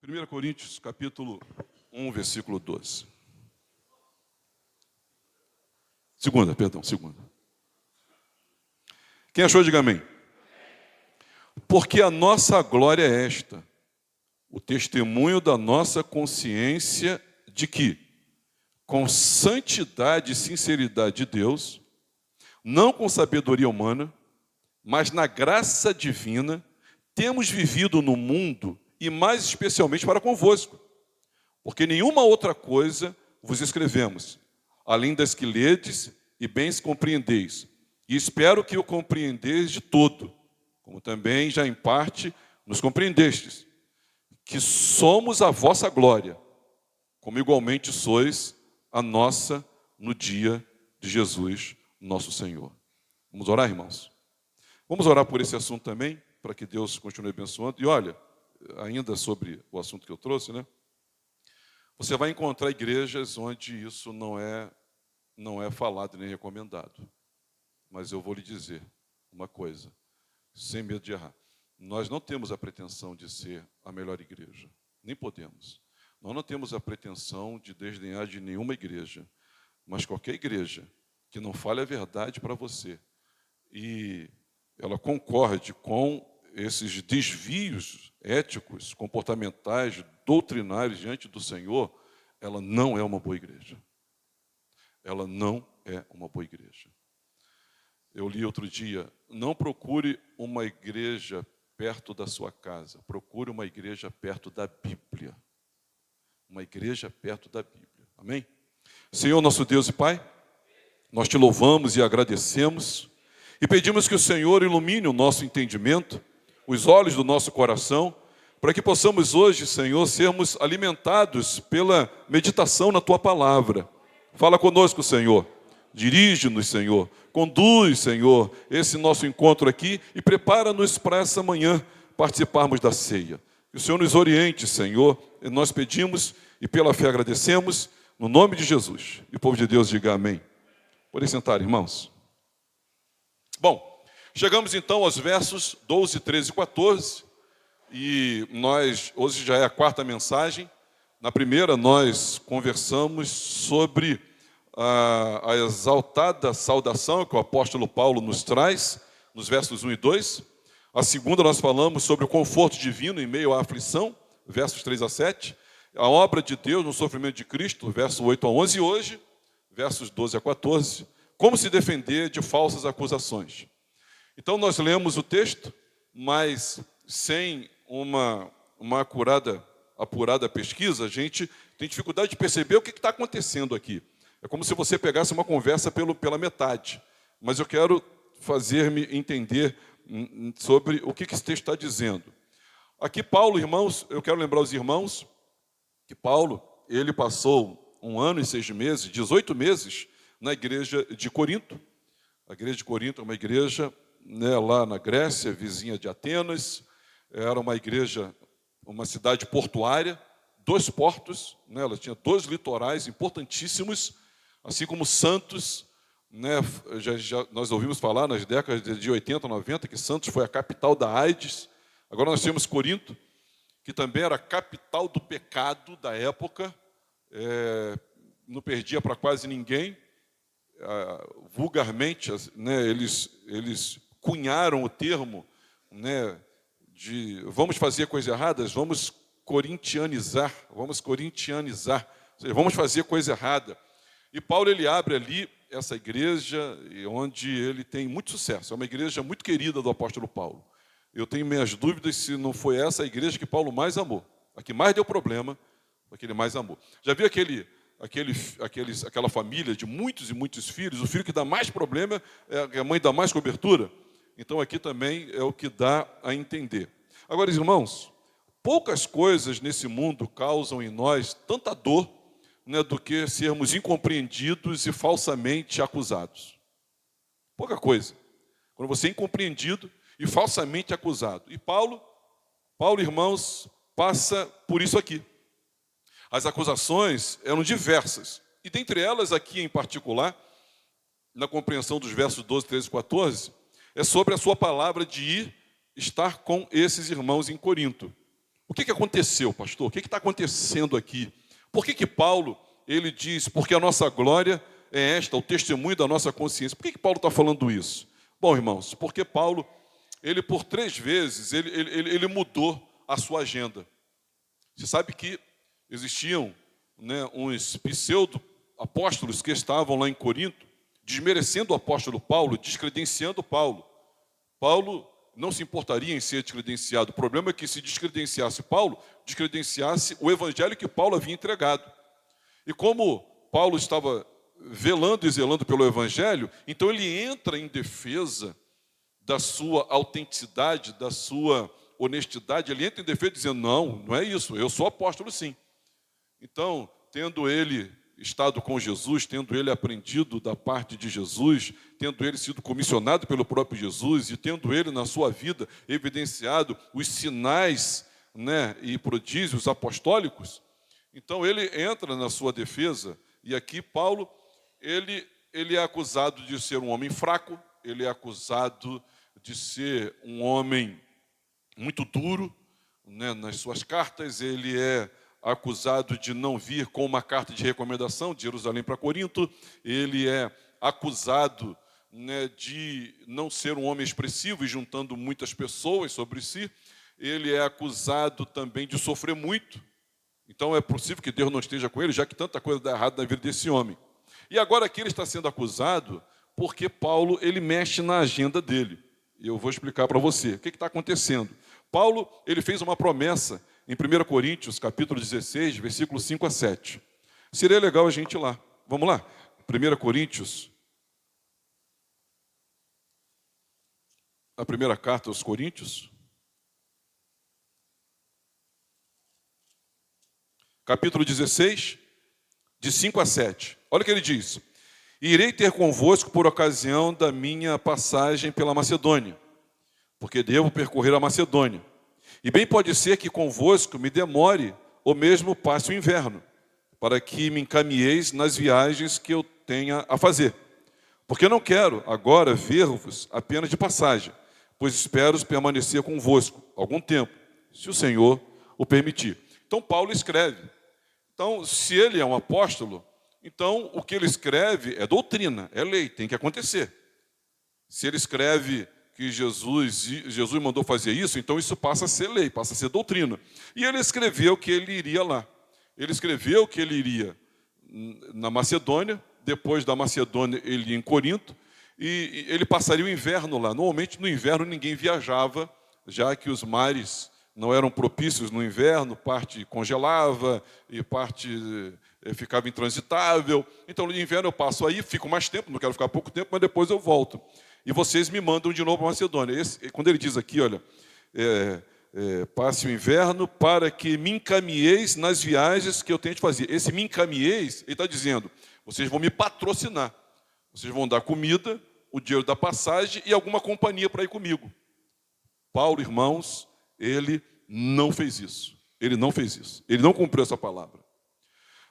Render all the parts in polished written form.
1 Coríntios, capítulo 1, versículo 12. Segunda. Quem achou, diga amém. Porque a nossa glória é esta, o testemunho da nossa consciência de que, com santidade e sinceridade de Deus, não com sabedoria humana, mas na graça divina, temos vivido no mundo e mais especialmente para convosco, porque nenhuma outra coisa vos escrevemos, além das que ledes e bem compreendeis, e espero que o compreendeis de todo, como também já em parte nos compreendestes, que somos a vossa glória, como igualmente sois a nossa no dia de Jesus, nosso Senhor. Vamos orar, irmãos? Vamos orar por esse assunto também, para que Deus continue abençoando. E olha, ainda sobre o assunto que eu trouxe, né? Você vai encontrar igrejas onde isso não é falado nem recomendado. Mas eu vou lhe dizer uma coisa, sem medo de errar. Nós não temos a pretensão de ser a melhor igreja, nem podemos. Nós não temos a pretensão de desdenhar de nenhuma igreja, mas qualquer igreja que não fale a verdade para você e ela concorde com esses desvios éticos, comportamentais, doutrinários diante do Senhor, ela não é uma boa igreja. Ela não é uma boa igreja. Eu li outro dia, não procure uma igreja perto da sua casa, procure uma igreja perto da Bíblia. Uma igreja perto da Bíblia. Amém? Senhor, nosso Deus e Pai, nós te louvamos e agradecemos e pedimos que o Senhor ilumine o nosso entendimento, os olhos do nosso coração, para que possamos hoje, Senhor, sermos alimentados pela meditação na Tua Palavra. Fala conosco, Senhor. Dirige-nos, Senhor. Conduz, Senhor, esse nosso encontro aqui e prepara-nos para essa manhã participarmos da ceia. Que o Senhor nos oriente, Senhor, e nós pedimos e pela fé agradecemos, no nome de Jesus. E o povo de Deus diga amém. Podem sentar, irmãos. Bom, chegamos então aos versos 12, 13 e 14. E hoje já é a quarta mensagem. Na primeira nós conversamos sobre a exaltada saudação que o apóstolo Paulo nos traz, nos versos 1 e 2. A segunda nós falamos sobre o conforto divino em meio à aflição, versos 3 a 7. A obra de Deus no sofrimento de Cristo, versos 8 a 11. E hoje, versos 12 a 14, como se defender de falsas acusações. Então nós lemos o texto, mas sem uma apurada pesquisa, a gente tem dificuldade de perceber o que está acontecendo aqui. É como se você pegasse uma conversa pela metade. Mas eu quero fazer-me entender sobre o que esse texto está dizendo. Aqui Paulo, irmãos, eu quero lembrar os irmãos que Paulo, ele passou 1 ano e 6 meses, 18 meses, na igreja de Corinto. A igreja de Corinto é uma igreja, né, lá na Grécia, vizinha de Atenas. Era uma igreja, uma cidade portuária, 2 portos, né, ela tinha 2 litorais importantíssimos, assim como Santos, né, nós ouvimos falar nas décadas de 80, 90, que Santos foi a capital da AIDS. Agora nós temos Corinto, que também era a capital do pecado da época, não perdia para quase ninguém. Vulgarmente, né, eles cunharam o termo, né, de vamos fazer coisas erradas, vamos corintianizar, ou seja, vamos fazer coisa errada. E Paulo, ele abre ali essa igreja, onde ele tem muito sucesso. É uma igreja muito querida do apóstolo Paulo. Eu tenho minhas dúvidas se não foi essa a igreja que Paulo mais amou. A que mais deu problema, a que ele mais amou. Já viu aquela família de muitos e muitos filhos? O filho que dá mais problema é a mãe dá mais cobertura? Então aqui também é o que dá a entender. Agora, irmãos, poucas coisas nesse mundo causam em nós tanta dor, né, do que sermos incompreendidos e falsamente acusados. Pouca coisa. Quando você é incompreendido e falsamente acusado. E Paulo, irmãos, passa por isso aqui. As acusações eram diversas. E dentre elas, aqui em particular, na compreensão dos versos 12, 13 e 14, é sobre a sua palavra de ir estar com esses irmãos em Corinto. O que aconteceu, pastor? O que está acontecendo aqui? Por que Paulo, ele diz, porque a nossa glória é esta, o testemunho da nossa consciência. Por que Paulo está falando isso? Bom, irmãos, porque Paulo, ele por 3 vezes, ele mudou a sua agenda. Você sabe que existiam, uns pseudo-apóstolos que estavam lá em Corinto, desmerecendo o apóstolo Paulo, descredenciando Paulo. Paulo não se importaria em ser descredenciado. O problema é que se descredenciasse Paulo, descredenciasse o evangelho que Paulo havia entregado. E como Paulo estava velando e zelando pelo evangelho, então ele entra em defesa da sua autenticidade, da sua honestidade. Ele entra em defesa dizendo, não é isso, eu sou apóstolo sim. Então, tendo ele estado com Jesus, tendo ele aprendido da parte de Jesus, tendo ele sido comissionado pelo próprio Jesus e tendo ele na sua vida evidenciado os sinais, e prodígios apostólicos, então ele entra na sua defesa. E aqui Paulo, ele é acusado de ser um homem fraco, ele é acusado de ser um homem muito duro, nas suas cartas. Ele é acusado de não vir com uma carta de recomendação de Jerusalém para Corinto. Ele é acusado, de não ser um homem expressivo e juntando muitas pessoas sobre si. Ele é acusado também de sofrer muito. Então é possível que Deus não esteja com ele, já que tanta coisa dá errado na vida desse homem. E agora aqui ele está sendo acusado porque Paulo, ele mexe na agenda dele. E eu vou explicar para você o que está acontecendo. Paulo, ele fez uma promessa em 1 Coríntios, capítulo 16, versículos 5 a 7. Seria legal a gente ir lá. Vamos lá? 1 Coríntios, a primeira carta aos Coríntios, capítulo 16, de 5 a 7. Olha o que ele diz. Irei ter convosco por ocasião da minha passagem pela Macedônia, porque devo percorrer a Macedônia. E bem pode ser que convosco me demore, ou mesmo passe o inverno, para que me encaminheis nas viagens que eu tenha a fazer. Porque não quero agora ver-vos apenas de passagem, pois espero permanecer convosco algum tempo, se o Senhor o permitir. Então Paulo escreve. Então, se ele é um apóstolo, então o que ele escreve é doutrina, é lei, tem que acontecer. Se ele escreve que Jesus mandou fazer isso, então isso passa a ser lei, passa a ser doutrina. E ele escreveu que ele iria lá. Ele escreveu que ele iria na Macedônia, depois da Macedônia ele ia em Corinto, e ele passaria o inverno lá. Normalmente no inverno ninguém viajava, já que os mares não eram propícios no inverno, parte congelava e parte ficava intransitável. Então no inverno eu passo aí, fico mais tempo, não quero ficar pouco tempo, mas depois eu volto. E vocês me mandam de novo para Macedônia. Quando ele diz aqui, olha, passe o inverno para que me encaminheis nas viagens que eu tenho de fazer. Esse me encaminheis, ele está dizendo, vocês vão me patrocinar. Vocês vão dar comida, o dinheiro da passagem e alguma companhia para ir comigo. Paulo, irmãos, ele não fez isso. Ele não fez isso. Ele não cumpriu essa palavra.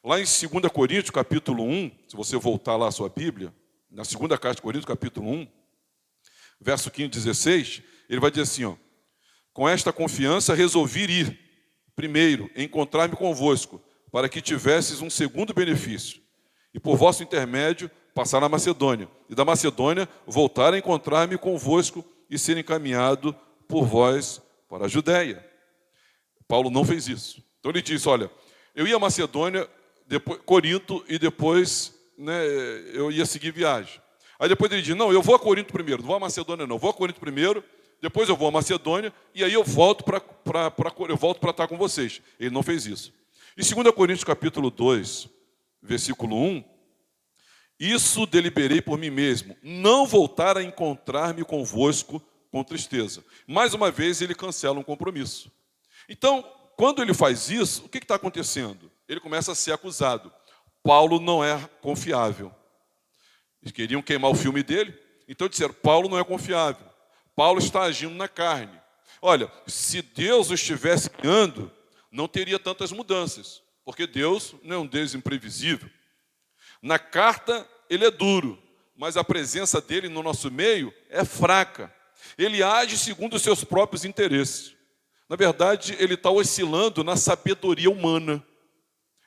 Lá em 2 Coríntios, capítulo 1, se você voltar lá à sua Bíblia, na segunda carta de Coríntios, capítulo 1, verso 15 e 16, ele vai dizer assim, ó, com esta confiança resolvi ir, primeiro, encontrar-me convosco, para que tivesses um segundo benefício, e por vosso intermédio passar na Macedônia, e da Macedônia voltar a encontrar-me convosco e ser encaminhado por vós para a Judéia. Paulo não fez isso. Então ele disse, olha, eu ia a Macedônia, depois Corinto, e depois eu ia seguir viagem. Aí depois ele diz, não, eu vou a Corinto primeiro, não vou a Macedônia não, vou a Corinto primeiro, depois eu vou a Macedônia, e aí eu volto para estar com vocês. Ele não fez isso. Em 2 Coríntios capítulo 2, versículo 1, isso deliberei por mim mesmo, não voltar a encontrar-me convosco com tristeza. Mais uma vez ele cancela um compromisso. Então, quando ele faz isso, o que está acontecendo? Ele começa a ser acusado. Paulo não é confiável. Eles queriam queimar o filme dele, então disseram, Paulo não é confiável. Paulo está agindo na carne. Olha, se Deus o estivesse guiando, não teria tantas mudanças, porque Deus não é um Deus imprevisível. Na carta, ele é duro. mas a presença dele no nosso meio é fraca. Ele age segundo os seus próprios interesses. Na verdade, ele está oscilando na sabedoria humana.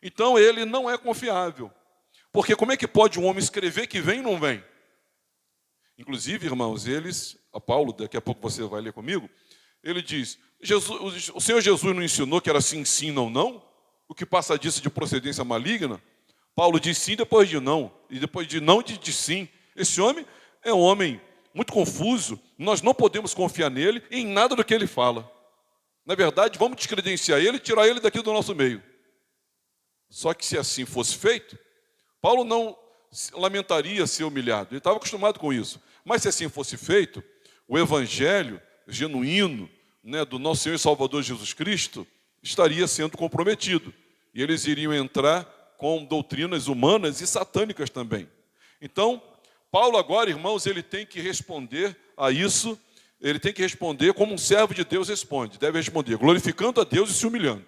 Então, ele não é confiável. Porque como é que pode um homem escrever que vem e não vem? Inclusive, irmãos, a Paulo, daqui a pouco você vai ler comigo, ele diz, o Senhor Jesus não ensinou que era sim, sim, não, não? O que passa disso de procedência maligna? Paulo diz sim, depois de não. E depois de não, diz sim. Esse homem é um homem muito confuso. Nós não podemos confiar nele em nada do que ele fala. Na verdade, vamos descredenciar ele e tirar ele daqui do nosso meio. Só que se assim fosse feito, Paulo não lamentaria ser humilhado. Ele estava acostumado com isso. Mas se assim fosse feito, o evangelho genuíno, né, do nosso Senhor e Salvador Jesus Cristo estaria sendo comprometido. E eles iriam entrar com doutrinas humanas e satânicas também. Então, Paulo agora, irmãos, ele tem que responder a isso. Ele tem que responder como um servo de Deus responde. Deve responder glorificando a Deus e se humilhando.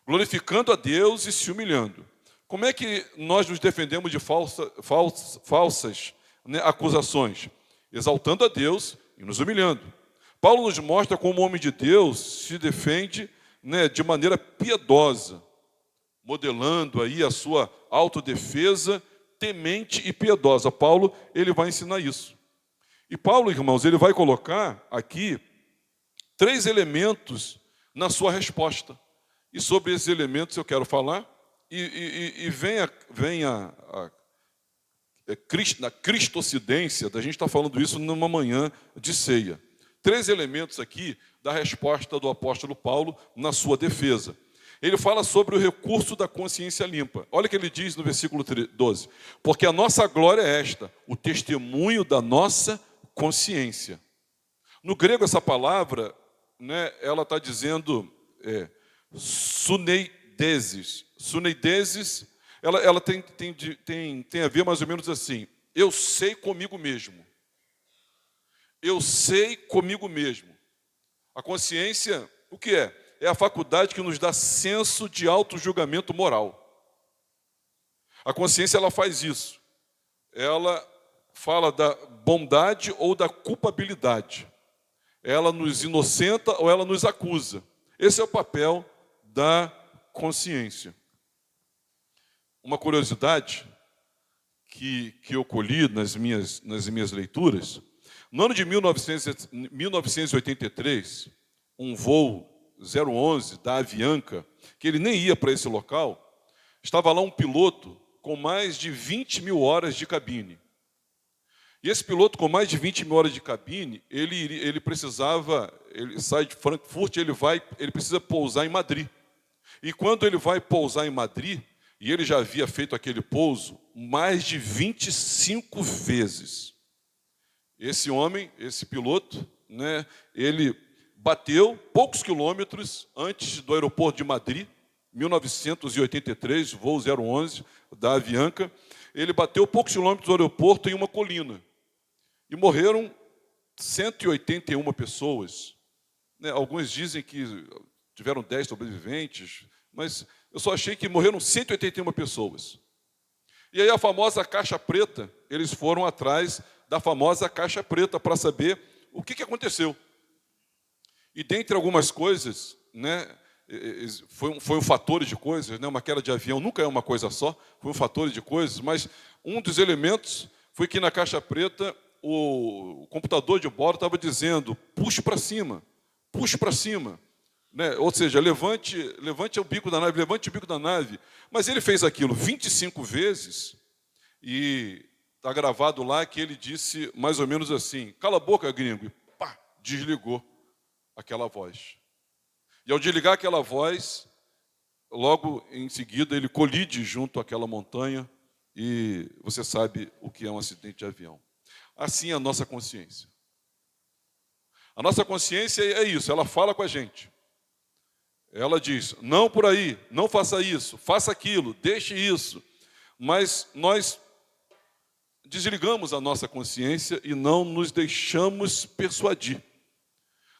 Glorificando a Deus e se humilhando. Como é que nós nos defendemos de falsas, né, acusações? Exaltando a Deus e nos humilhando. Paulo nos mostra como o homem de Deus se defende, né, de maneira piedosa, modelando aí a sua autodefesa temente e piedosa. Paulo, ele vai ensinar isso. E Paulo, irmãos, ele vai colocar aqui 3 elementos na sua resposta. E sobre esses elementos eu quero falar. E vem a cristocidência da gente estar falando isso numa manhã de ceia. 3 elementos aqui da resposta do apóstolo Paulo na sua defesa. Ele fala sobre o recurso da consciência limpa. Olha o que ele diz no versículo 12. Porque a nossa glória é esta, o testemunho da nossa consciência. No grego, essa palavra, né, ela está dizendo suneidesis. Suneidesis, ela tem a ver mais ou menos assim. Eu sei comigo mesmo. Eu sei comigo mesmo. A consciência, o que é? É a faculdade que nos dá senso de auto-julgamento moral. A consciência, ela faz isso. Ela fala da bondade ou da culpabilidade. Ela nos inocenta ou ela nos acusa. Esse é o papel da consciência. Uma curiosidade que eu colhi nas minhas leituras, no ano de 1983, um voo 011 da Avianca, que ele nem ia para esse local, estava lá um piloto com mais de 20 mil horas de cabine. E esse piloto com mais de 20 mil horas de cabine, ele sai de Frankfurt, ele precisa pousar em Madrid. E quando ele vai pousar em Madrid, e ele já havia feito aquele pouso mais de 25 vezes. Esse homem, esse piloto, né, ele bateu poucos quilômetros antes do aeroporto de Madrid, 1983, voo 011 da Avianca. Ele bateu poucos quilômetros do aeroporto em uma colina. E morreram 181 pessoas. Né, alguns dizem que tiveram 10 sobreviventes, mas eu só achei que morreram 181 pessoas. E aí a famosa caixa preta, eles foram atrás da famosa caixa preta para saber o que aconteceu. E dentre algumas coisas, né, foi um fator de coisas, né, uma queda de avião nunca é uma coisa só, foi um fator de coisas, mas um dos elementos foi que na caixa preta o computador de bordo estava dizendo, puxe para cima, né? Ou seja, levante o bico da nave, levante o bico da nave. Mas ele fez aquilo 25 vezes e está gravado lá que ele disse mais ou menos assim, cala a boca, gringo, e pá, desligou aquela voz. E ao desligar aquela voz, logo em seguida ele colide junto àquela montanha e você sabe o que é um acidente de avião. Assim é a nossa consciência. A nossa consciência é isso, ela fala com a gente. Ela diz, não por aí, não faça isso, faça aquilo, deixe isso. Mas nós desligamos a nossa consciência e não nos deixamos persuadir.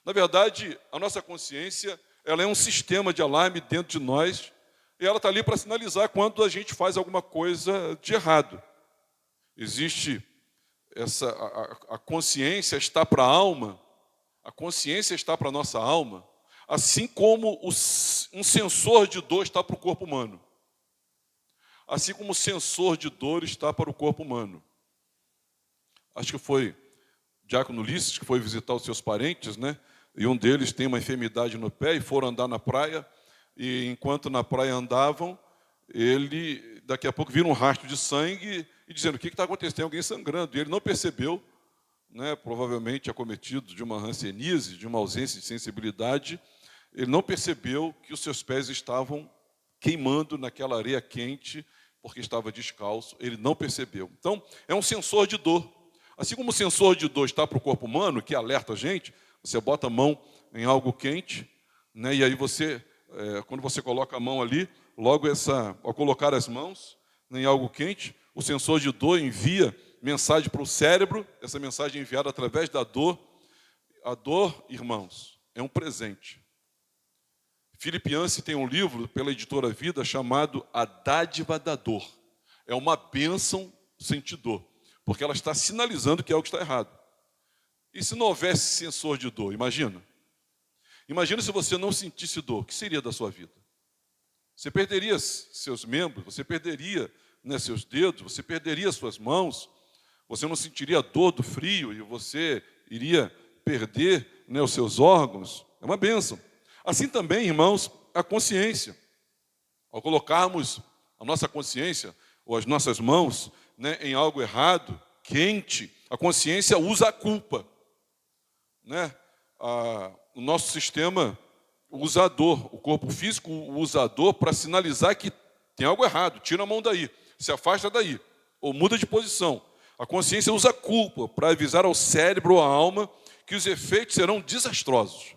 Na verdade, a nossa consciência, ela é um sistema de alarme dentro de nós e ela está ali para sinalizar quando a gente faz alguma coisa de errado. Existe a consciência está para a alma, a consciência está para a nossa alma, assim como um sensor de dor está para o corpo humano. Assim como o sensor de dor está para o corpo humano. Acho que foi o diácono Ulisses que foi visitar os seus parentes, né? E um deles tem uma enfermidade no pé e foram andar na praia. E enquanto na praia andavam, ele daqui a pouco vira um rastro de sangue e dizendo: o que está acontecendo? Tem alguém sangrando. E ele não percebeu, né? Provavelmente acometido de uma hanseníase, de uma ausência de sensibilidade. Ele não percebeu que os seus pés estavam queimando naquela areia quente, porque estava descalço. Ele não percebeu. Então, é um sensor de dor. Assim como o sensor de dor está para o corpo humano, que alerta a gente, você bota a mão em algo quente, né, e aí você, quando você coloca a mão ali, logo ao colocar as mãos em algo quente, o sensor de dor envia mensagem para o cérebro, essa mensagem é enviada através da dor. A dor, irmãos, é um presente. Philip Yancey tem um livro pela editora Vida chamado A Dádiva da Dor. É uma bênção sentir dor, porque ela está sinalizando que algo está errado. E se não houvesse sensor de dor, imagina? Imagina se você não sentisse dor, o que seria da sua vida? Você perderia seus membros, você perderia, né, seus dedos, você perderia suas mãos, você não sentiria a dor do frio e você iria perder, né, os seus órgãos. É uma bênção. Assim também, irmãos, a consciência. Ao colocarmos a nossa consciência ou as nossas mãos, né, em algo errado, quente, a consciência usa a culpa, né? O nosso sistema usa a dor, o corpo físico usa a dor para sinalizar que tem algo errado. Tira a mão daí, se afasta daí, ou muda de posição. A consciência usa a culpa para avisar ao cérebro ou à alma que os efeitos serão desastrosos.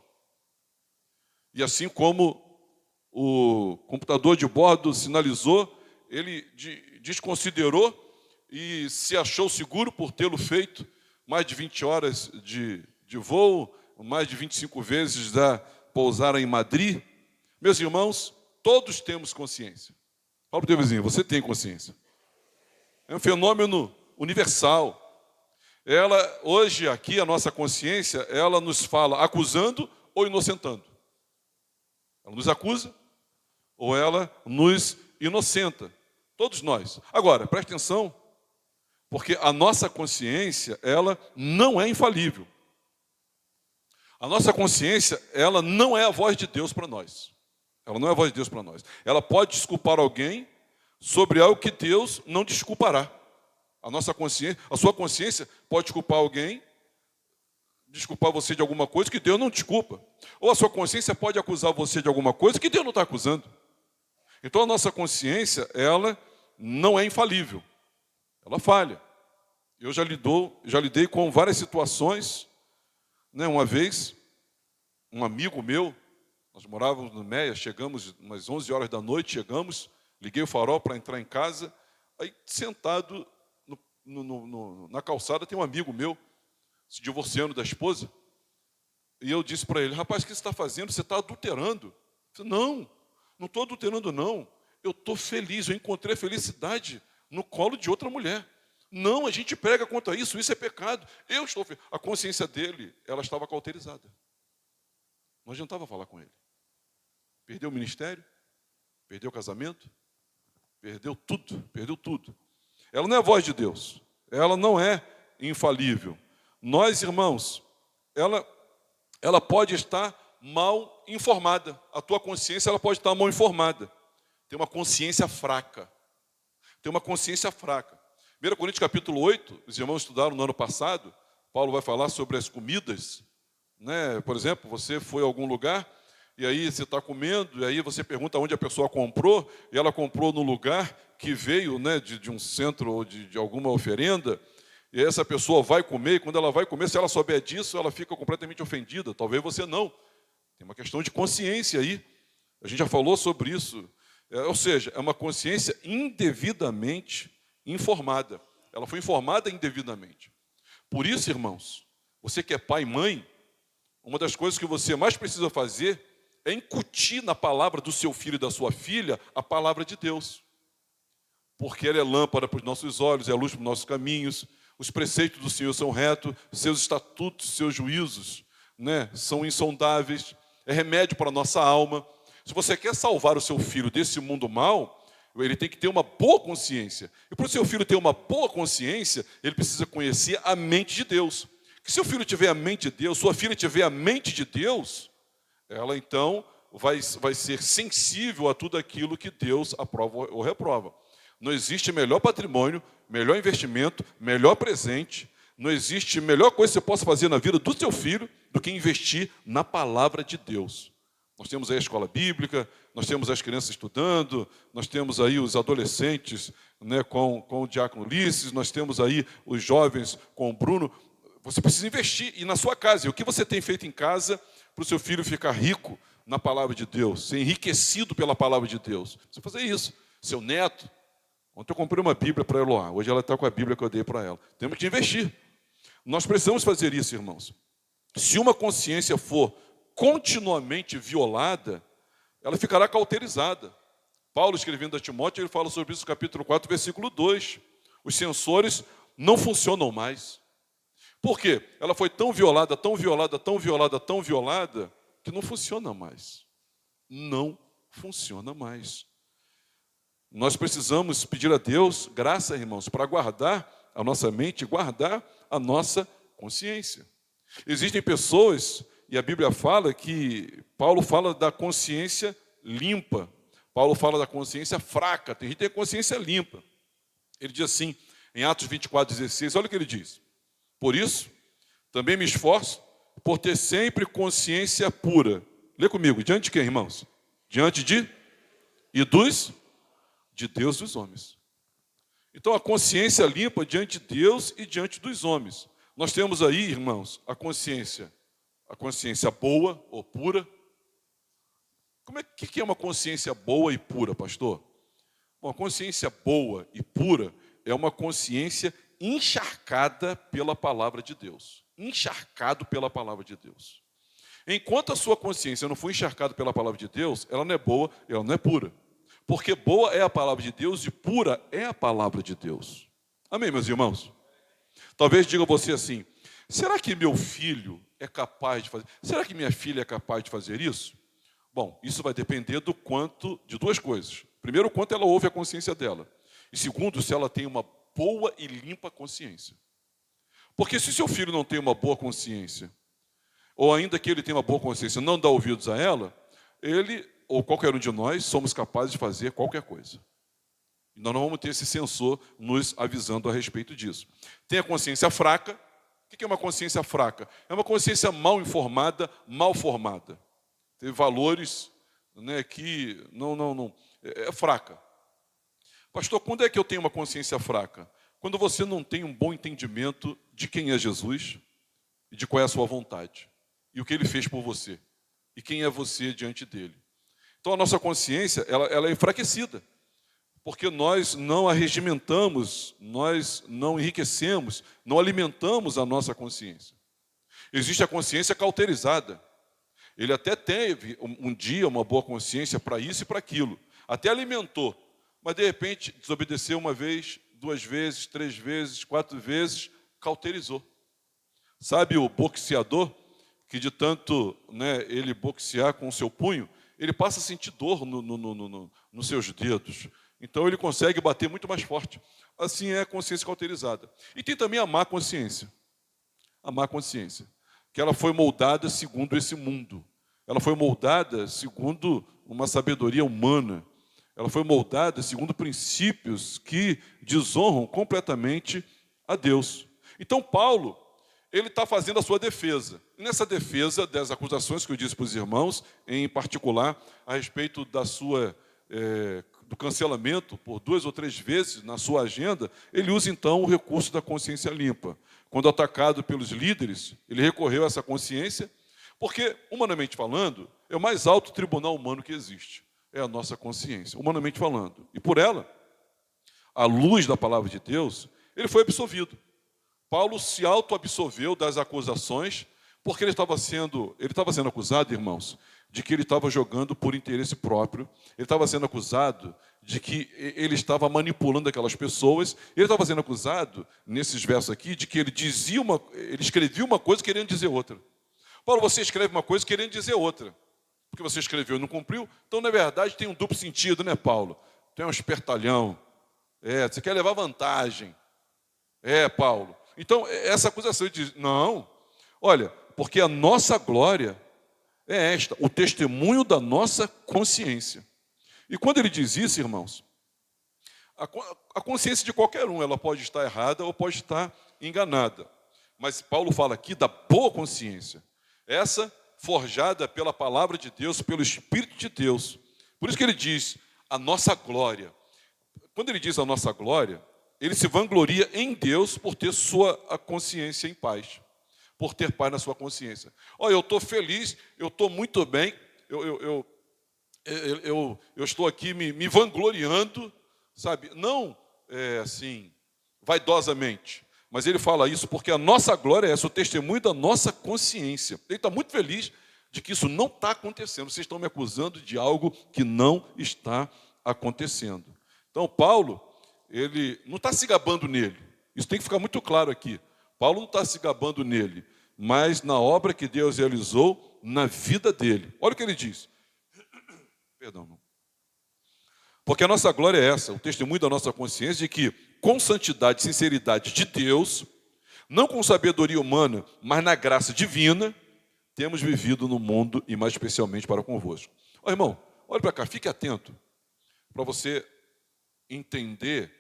E assim como o computador de bordo sinalizou, ele desconsiderou e se achou seguro por tê-lo feito mais de 20 horas de voo, mais de 25 vezes da pousar em Madrid. Meus irmãos, todos temos consciência. Fala para o teu vizinho, você tem consciência. É um fenômeno universal. Hoje, aqui, a nossa consciência, ela nos fala acusando ou inocentando. Ela nos acusa ou ela nos inocenta. Todos nós. Agora, preste atenção, porque a nossa consciência, ela não é infalível. A nossa consciência, ela não é a voz de Deus para nós. Ela não é a voz de Deus para nós. Ela pode desculpar alguém sobre algo que Deus não desculpará. A sua consciência pode desculpar alguém, desculpar você de alguma coisa que Deus não desculpa. Ou a sua consciência pode acusar você de alguma coisa que Deus não está acusando. Então a nossa consciência, ela não é infalível. Ela falha. Eu já lidei com várias situações, né? Uma vez, um amigo meu, nós morávamos no Meia, chegamos umas 11 horas da noite, liguei o farol para entrar em casa, aí sentado na calçada tem um amigo meu, se divorciando da esposa, e eu disse para ele: rapaz, o que você está fazendo? Você está adulterando. Eu disse: não estou adulterando não, eu estou feliz, eu encontrei a felicidade no colo de outra mulher. Não, a gente prega contra isso é pecado. Eu estou feliz. A consciência dele, ela estava cauterizada. Não adiantava falar com ele. Perdeu o ministério, perdeu o casamento, perdeu tudo. Ela não é a voz de Deus, ela não é infalível. Nós, irmãos, ela pode estar mal informada. A tua consciência, ela pode estar mal informada. Tem uma consciência fraca. 1 Coríntios capítulo 8, os irmãos estudaram no ano passado, Paulo vai falar sobre as comidas, né? Por exemplo, você foi a algum lugar, e aí você está comendo, e aí você pergunta onde a pessoa comprou, e ela comprou no lugar que veio, né, de um centro ou de alguma oferenda, e essa pessoa vai comer, e quando ela vai comer, se ela souber disso, ela fica completamente ofendida. Talvez você não. Tem uma questão de consciência aí. A gente já falou sobre isso. Ou seja, é uma consciência indevidamente informada. Ela foi informada indevidamente. Por isso, irmãos, você que é pai e mãe, uma das coisas que você mais precisa fazer é incutir na palavra do seu filho e da sua filha a palavra de Deus. porque ela é lâmpada para os nossos olhos, é luz para os nossos caminhos. Os preceitos do Senhor são retos, seus estatutos, seus juízos, né, são insondáveis, é remédio para a nossa alma. Se você quer salvar o seu filho desse mundo mal, ele tem que ter uma boa consciência. E para o seu filho ter uma boa consciência, ele precisa conhecer a mente de Deus. Que se o filho tiver a mente de Deus, sua filha tiver a mente de Deus, ela então vai ser sensível a tudo aquilo que Deus aprova ou reprova. Não existe melhor patrimônio, melhor investimento, melhor presente, não existe melhor coisa que você possa fazer na vida do seu filho do que investir na palavra de Deus. Nós temos aí a escola bíblica, nós temos as crianças estudando, nós temos aí os adolescentes, né, com o diácono Ulisses, nós temos aí os jovens com o Bruno. Você precisa investir, e na sua casa. E o que você tem feito em casa para o seu filho ficar rico na palavra de Deus, ser enriquecido pela palavra de Deus? Você fazer isso. Seu neto, ontem eu comprei uma Bíblia para a Eloá, hoje ela está com a Bíblia que eu dei para ela. Temos que investir. Nós precisamos fazer isso, irmãos. Se uma consciência for continuamente violada, ela ficará cauterizada. Paulo, escrevendo a Timóteo, ele fala sobre isso no capítulo 4, versículo 2. Os sensores não funcionam mais. Por quê? Ela foi tão violada, tão violada, tão violada, tão violada, que não funciona mais. Não funciona mais. Nós precisamos pedir a Deus graça, irmãos, para guardar a nossa mente, guardar a nossa consciência. Existem pessoas, e a Bíblia fala que Paulo fala da consciência limpa. Paulo fala da consciência fraca. Tem gente que tem consciência limpa. Ele diz assim, em Atos 24:16, olha o que ele diz. Por isso, também me esforço por ter sempre consciência pura. Lê comigo, diante de quem, irmãos? Diante de Deus e dos homens. Então, a consciência limpa diante de Deus e diante dos homens. Nós temos aí, irmãos, a consciência boa ou pura. Que é uma consciência boa e pura, pastor? Uma consciência boa e pura é uma consciência encharcada pela palavra de Deus. Encharcado pela palavra de Deus. Enquanto a sua consciência não for encharcada pela palavra de Deus, ela não é boa, ela não é pura. Porque boa é a palavra de Deus e pura é a palavra de Deus. Amém, meus irmãos? Talvez diga você assim, será que meu filho é capaz de fazer? Será que minha filha é capaz de fazer isso? Bom, isso vai depender de duas coisas. Primeiro, o quanto ela ouve a consciência dela. E segundo, se ela tem uma boa e limpa consciência. Porque se seu filho não tem uma boa consciência, ou ainda que ele tenha uma boa consciência, não dá ouvidos a ela, ele, ou qualquer um de nós, somos capazes de fazer qualquer coisa. E nós não vamos ter esse sensor nos avisando a respeito disso. Tem a consciência fraca. O que é uma consciência fraca? É uma consciência mal informada, mal formada. Tem valores, né, que é fraca. Pastor, quando é que eu tenho uma consciência fraca? Quando você não tem um bom entendimento de quem é Jesus e de qual é a sua vontade. E o que ele fez por você. E quem é você diante dele. Então a nossa consciência ela é enfraquecida. Porque nós não arregimentamos, nós não enriquecemos, não alimentamos a nossa consciência. Existe a consciência cauterizada. Ele até teve um dia uma boa consciência para isso e para aquilo. Até alimentou. Mas de repente desobedeceu uma vez, 2 vezes, 3 vezes, 4 vezes, cauterizou. Sabe o boxeador, que de tanto, né, ele boxear com o seu punho, ele passa a sentir dor nos seus dedos. Então ele consegue bater muito mais forte. Assim é a consciência cauterizada. E tem também a má consciência. A má consciência. Que ela foi moldada segundo esse mundo. Ela foi moldada segundo uma sabedoria humana. Ela foi moldada segundo princípios que desonram completamente a Deus. Então Paulo, ele está fazendo a sua defesa. E nessa defesa das acusações que eu disse para os irmãos, em particular, a respeito da sua... do cancelamento por 2 ou 3 vezes na sua agenda, ele usa então o recurso da consciência limpa. Quando atacado pelos líderes, ele recorreu a essa consciência, porque, humanamente falando, é o mais alto tribunal humano que existe. É a nossa consciência, humanamente falando. E por ela, à luz da palavra de Deus, ele foi absolvido. Paulo se auto-absolveu das acusações, Porque ele estava sendo acusado, irmãos, de que ele estava jogando por interesse próprio. Ele estava sendo acusado de que ele estava manipulando aquelas pessoas. Ele estava sendo acusado, nesses versos aqui, de que ele escrevia uma coisa querendo dizer outra. Paulo, você escreve uma coisa querendo dizer outra. Porque você escreveu e não cumpriu. Então, na verdade, tem um duplo sentido, né, Paulo? Tu é um espertalhão. Você quer levar vantagem. Paulo. Então, essa acusação diz, não, olha, porque a nossa glória é esta, o testemunho da nossa consciência. E quando ele diz isso, irmãos, a consciência de qualquer um, ela pode estar errada ou pode estar enganada. Mas Paulo fala aqui da boa consciência. Essa forjada pela palavra de Deus, pelo Espírito de Deus. Por isso que ele diz, a nossa glória. Quando ele diz a nossa glória, ele se vangloria em Deus por ter sua consciência em paz. Por ter paz na sua consciência. Olha, eu estou feliz, eu estou muito bem, eu estou aqui me vangloriando, sabe? Não assim, vaidosamente. Mas ele fala isso porque a nossa glória é essa, o testemunho da nossa consciência. Ele está muito feliz de que isso não está acontecendo. Vocês estão me acusando de algo que não está acontecendo. Então, Paulo, ele não está se gabando nele. Isso tem que ficar muito claro aqui. Paulo não está se gabando nele, mas na obra que Deus realizou na vida dele. Olha o que ele diz. Perdão. Porque a nossa glória é essa, o testemunho da nossa consciência de que, com santidade e sinceridade de Deus, não com sabedoria humana, mas na graça divina, temos vivido no mundo e mais especialmente para convosco. Ó, irmão, olha para cá, fique atento para você entender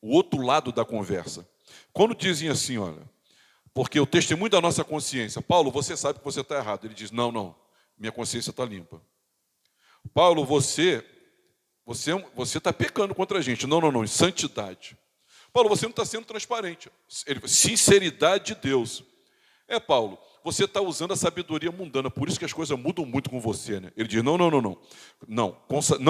o outro lado da conversa. Quando dizem assim, olha, porque o testemunho da nossa consciência, Paulo, você sabe que você está errado. Ele diz, não, minha consciência está limpa. Paulo, você está pecando contra a gente. Não, em santidade. Paulo, você não está sendo transparente. Sinceridade de Deus. Paulo, você está usando a sabedoria mundana, por isso que as coisas mudam muito com você, né? Ele diz, não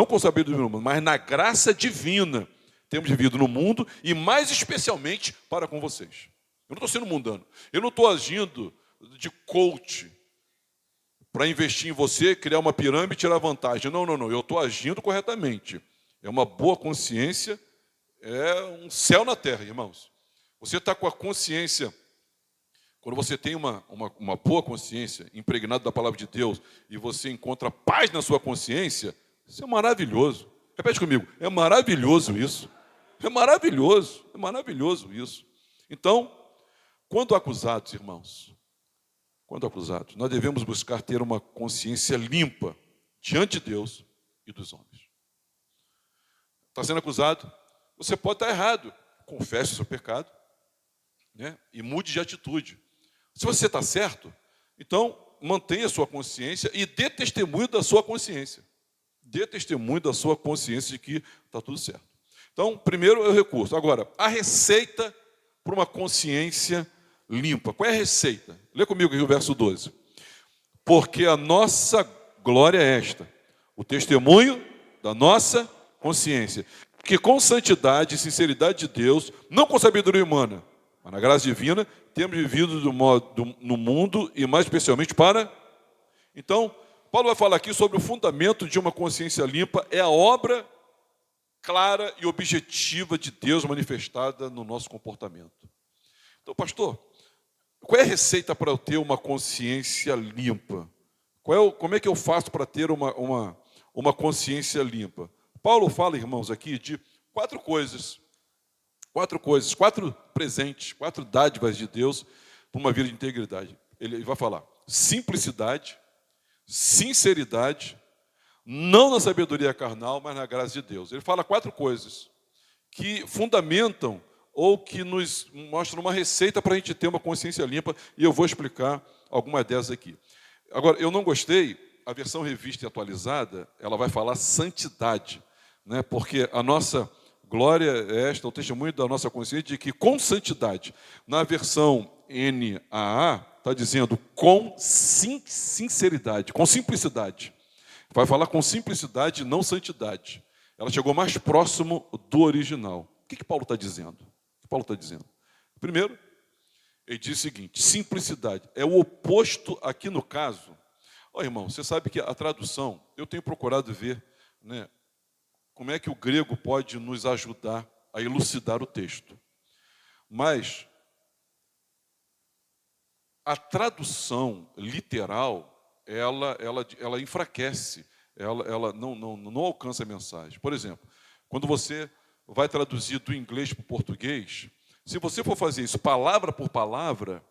com sabedoria humana, mas na graça divina temos vivido no mundo e mais especialmente para com vocês. Eu não estou sendo mundano. Eu não estou agindo de coach para investir em você, criar uma pirâmide e tirar vantagem. Não. Eu estou agindo corretamente. É uma boa consciência, é um céu na terra, irmãos. Você está com a consciência, quando você tem uma boa consciência, impregnada da palavra de Deus, e você encontra paz na sua consciência, isso é maravilhoso. Repete comigo, é maravilhoso isso. É maravilhoso isso. Então, quando acusados, irmãos, nós devemos buscar ter uma consciência limpa diante de Deus e dos homens. Está sendo acusado? Você pode estar errado. Confesse o seu pecado, né? E mude de atitude. Se você está certo, então mantenha a sua consciência e dê testemunho da sua consciência. Dê testemunho da sua consciência de que está tudo certo. Então, primeiro é o recurso. Agora, a receita para uma consciência limpa. Qual é a receita? Lê comigo aqui o verso 12. Porque a nossa glória é esta, o testemunho da nossa consciência, que com santidade e sinceridade de Deus, não com sabedoria humana, mas na graça divina, temos vivido no mundo e mais especialmente para... Então, Paulo vai falar aqui sobre o fundamento de uma consciência limpa, é a obra clara e objetiva de Deus manifestada no nosso comportamento. Então, pastor, qual é a receita para eu ter uma consciência limpa? Como é que eu faço para ter uma consciência limpa? Paulo fala, irmãos, aqui de quatro presentes, 4 dádivas de Deus para uma vida de integridade. Ele vai falar simplicidade, sinceridade, não na sabedoria carnal, mas na graça de Deus. Ele fala 4 coisas que fundamentam ou que nos mostram uma receita para a gente ter uma consciência limpa, e eu vou explicar algumas delas aqui. Agora, eu não gostei, a versão revista e atualizada, ela vai falar santidade, né? Porque a nossa glória é esta, o testemunho da nossa consciência de que com santidade, na versão NAA, está dizendo com sinceridade, com simplicidade. Vai falar com simplicidade, não santidade. Ela chegou mais próximo do original. O que Paulo está dizendo? Primeiro, Ele diz o seguinte: simplicidade é o oposto aqui no caso. Ó, irmão, você sabe que a tradução, eu tenho procurado ver, né, como é que o grego pode nos ajudar a elucidar o texto. Mas a tradução literal, ela enfraquece, ela não alcança a mensagem. Por exemplo, quando você vai traduzir do inglês para o português, se você for fazer isso palavra por palavra,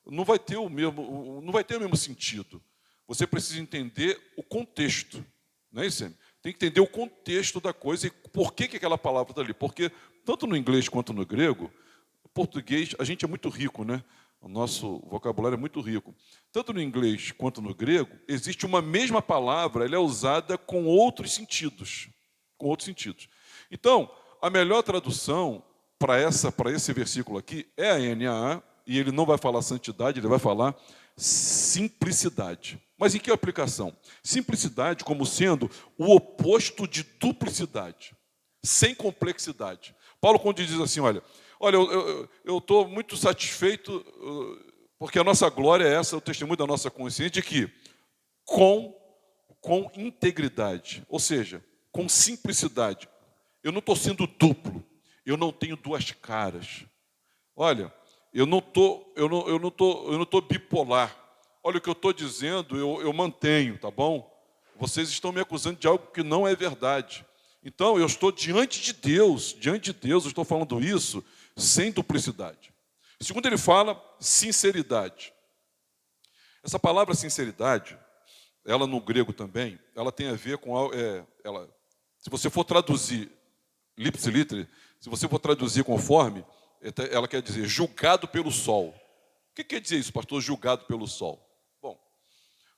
não vai ter o mesmo sentido. Você precisa entender o contexto, não é isso? Tem que entender o contexto da coisa e por que aquela palavra está ali. Porque tanto no inglês quanto no grego, o português, a gente é muito rico, né? O nosso vocabulário é muito rico. Tanto no inglês quanto no grego, existe uma mesma palavra, ela é usada com outros sentidos. Com outros sentidos. Então, a melhor tradução para esse versículo aqui é a NAA, e ele não vai falar santidade, ele vai falar simplicidade. Mas em que aplicação? Simplicidade como sendo o oposto de duplicidade, sem complexidade. Paulo, quando diz assim, olha, eu estou muito satisfeito, porque a nossa glória é essa, o testemunho da nossa consciência, de que com integridade, ou seja, com simplicidade, eu não estou sendo duplo, eu não tenho duas caras. Olha, eu não tô bipolar. Olha, o que eu estou dizendo, eu mantenho, tá bom? Vocês estão me acusando de algo que não é verdade. Então, eu estou diante de Deus, eu estou falando isso sem duplicidade. Segundo, ele fala sinceridade. Essa palavra sinceridade, ela no grego também, ela tem a ver com... se você for traduzir, lipsiliter, se você for traduzir conforme, ela quer dizer julgado pelo sol. O que quer dizer isso, pastor, julgado pelo sol? Bom,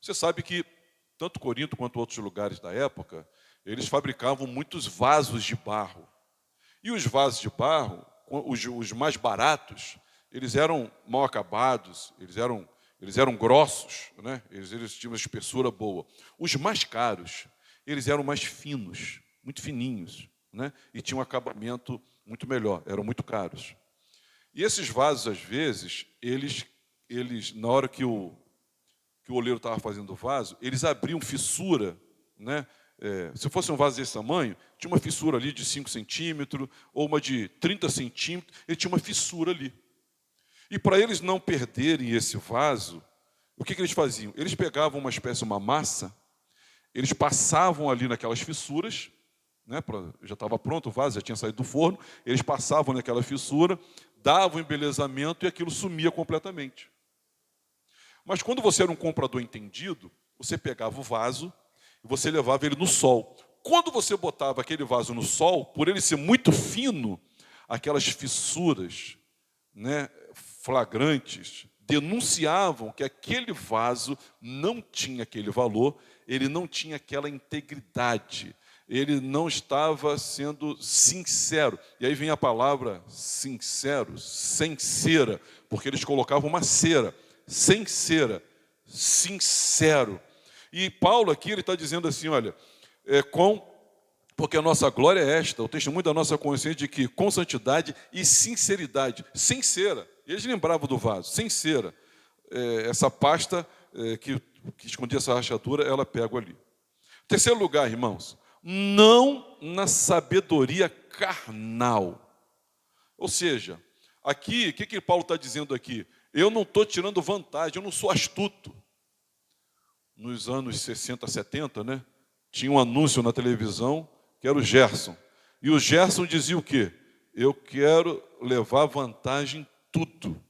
você sabe que tanto Corinto quanto outros lugares da época, eles fabricavam muitos vasos de barro. E os vasos de barro, os mais baratos, eles eram mal acabados, eles eram grossos, né? Eles tinham uma espessura boa. Os mais caros, eles eram mais finos, muito fininhos, né? E tinham um acabamento muito melhor, eram muito caros. E esses vasos, às vezes, eles na hora que o oleiro estava fazendo o vaso, eles abriam fissura, né? Se fosse um vaso desse tamanho, tinha uma fissura ali de 5 centímetros, ou uma de 30 centímetros, ele tinha uma fissura ali. E para eles não perderem esse vaso, o que eles faziam? Eles pegavam uma espécie de uma massa, eles passavam ali naquelas fissuras, né, já estava pronto o vaso, já tinha saído do forno, eles passavam naquela fissura, davam embelezamento e aquilo sumia completamente. Mas quando você era um comprador entendido, você pegava o vaso e você levava ele no sol. Quando você botava aquele vaso no sol, por ele ser muito fino, aquelas fissuras, né, flagrantes, denunciavam que aquele vaso não tinha aquele valor, ele não tinha aquela integridade, ele não estava sendo sincero. E aí vem a palavra sincero, sem cera, porque eles colocavam uma cera, sem cera, sincero. E Paulo aqui, ele está dizendo assim, olha, porque a nossa glória é esta, o testemunho da nossa consciência de que com santidade e sinceridade, sem cera, eles lembravam do vaso, sem cera, essa pasta que escondia essa rachadura, ela pega ali. Terceiro lugar, irmãos, não na sabedoria carnal. Ou seja, aqui, o que Paulo está dizendo aqui? Eu não estou tirando vantagem, eu não sou astuto. Nos anos 60, 70, né, tinha um anúncio na televisão que era o Gerson. E o Gerson dizia o quê? Eu quero levar vantagem em tudo.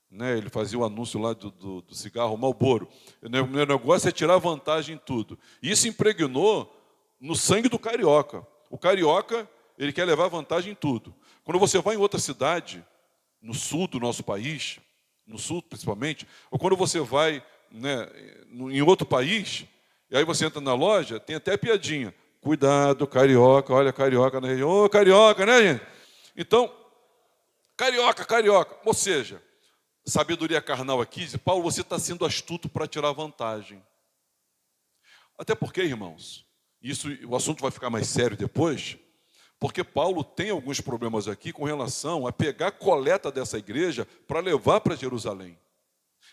Né, ele fazia o anúncio lá do cigarro Marlboro. O meu negócio é tirar vantagem em tudo. E isso impregnou no sangue do carioca. O carioca, ele quer levar vantagem em tudo. Quando você vai em outra cidade, no sul do nosso país, no sul principalmente, ou quando você vai, né, em outro país, e aí você entra na loja, tem até piadinha. Cuidado, carioca, olha carioca na região. Ô, carioca, né, gente? Então, carioca. Ou seja, sabedoria carnal aqui, diz, Paulo, você está sendo astuto para tirar vantagem. Até porque, irmãos, o assunto vai ficar mais sério depois, Porque Paulo tem alguns problemas aqui com relação a pegar a coleta dessa igreja para levar para Jerusalém.